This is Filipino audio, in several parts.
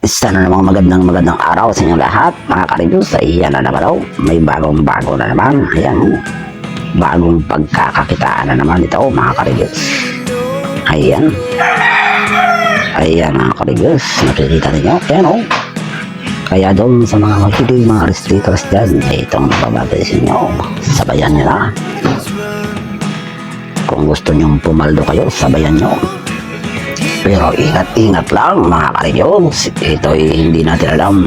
Isa na namang magandang araw sa inyo lahat, mga ka-reviews. Ayan na naman oh, may bagong-bago na naman. Ayan oh, bagong pagkakakitaan na naman ito, mga ka-reviews. Ayan. Ayan, mga ka-reviews, nakikita ninyo. Ayan oh. Kaya doon sa mga mahilig, mga restrictors dyan, itong bababay sa inyo. Sabayan nyo na. Kung gusto nyong pumaldo kayo, sabayan nyo. Pero ingat-ingat lang, mga ka-reviews. Ito'y hindi natin alam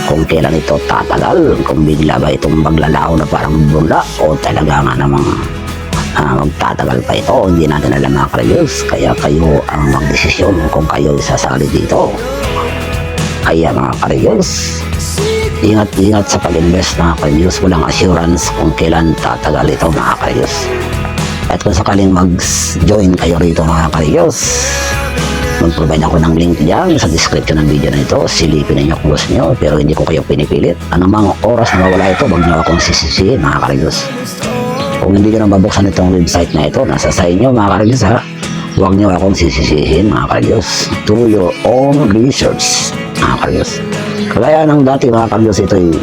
kung kailan ito tatagal. Kung bigla ba itong maglalaho na parang bula o talaga nga namang magtatagal pa ito. Hindi natin alam, mga ka-reviews. Kaya kayo ang magdesisyon kung kayo isasali dito. Kaya mga ka-reviews, ingat-ingat sa pag-invest, mga ka-reviews. Walang assurance kung kailan tatagal ito, mga ka-reviews. At kung sakaling mag-join kayo rito, mga ka-reviews, mag-provide ako ng link dyan sa description ng video na ito. Silipin ninyo kung gusto nyo, pero hindi ko kayo pinipilit. Anong oras na mawala ito, wag nyo akong sisisihin, mga ka-reviews. Kung hindi nyo nang babuksan itong website na ito, nasa sa inyo, mga ka-reviews, ha. Huwag nyo akong sisisihin, mga ka-reviews. Do your own research, mga ka-reviews. Kaya nang dati, mga ka-reviews, ito'y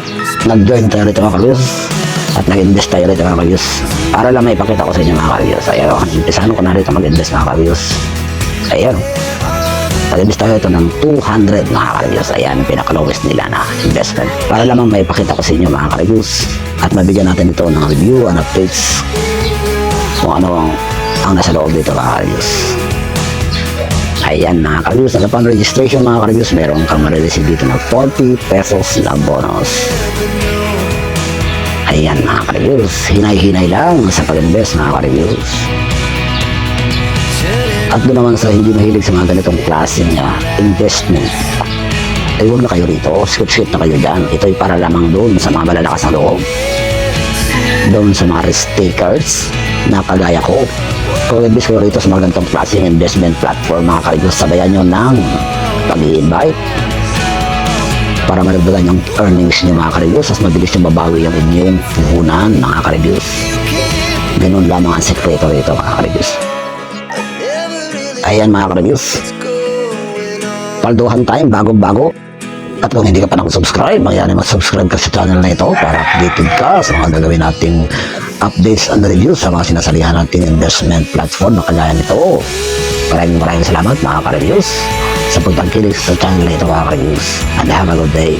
nag-join tayo rito, mga ka-reviews, at nag-invest tayo rito, mga ka-reviews, para lang may pakita ko sa inyo, mga ka-reviews. Ayan, impisahan ko na rito mag-invest, mga ka-reviews. Ayan, nag-invest tayo ito ng 200, mga ka-reviews. Ayan, pinaka-lowest nila na investment. Para lamang may pakita ko sa inyo, mga ka-reviews, at mabigyan natin ito ng review and updates kung ano ang nasa loob dito, mga ka-reviews. Ayan, mga ka-reviews, upon registration, mga ka-reviews, meron kang marireceive dito ng 40 pesos na bonus. Ayan, mga ka-reviews, hinay-hinay lang sa pag-invest, mga ka-reviews. At doon naman sa hindi mahilig sa mga ganitong klase niya investment, ay huwag na kayo rito, skip na kayo dyan. Ito'y para lamang doon sa mga malalakas na loob, doon sa mga risk takers na kagaya ko. Kung invest kayo rito sa mga ganitong klaseng investment platform, mga ka-reviews, sabayan nyo ng pag-i-invite para maragdagan yung earnings nyo, mga ka-reviews, as mabilis yung babawi yung inyong puhunan, mga ka-reviews. Ganun lamang ang sekreto rito, mga ka-reviews. Ayan, mga ka-reviews, palduhan tayo, bago-bago. At kung hindi ka pa nakasubscribe, magyari mag-subscribe ka sa channel na ito para updated ka sa mga gagawin nating updates and reviews sa mga sinasalihan nating investment platform na kagaya nito. Maraming salamat, mga ka-reviews, sa pagtangkilik sa channel na ito, mga ka-reviews. And have a good day.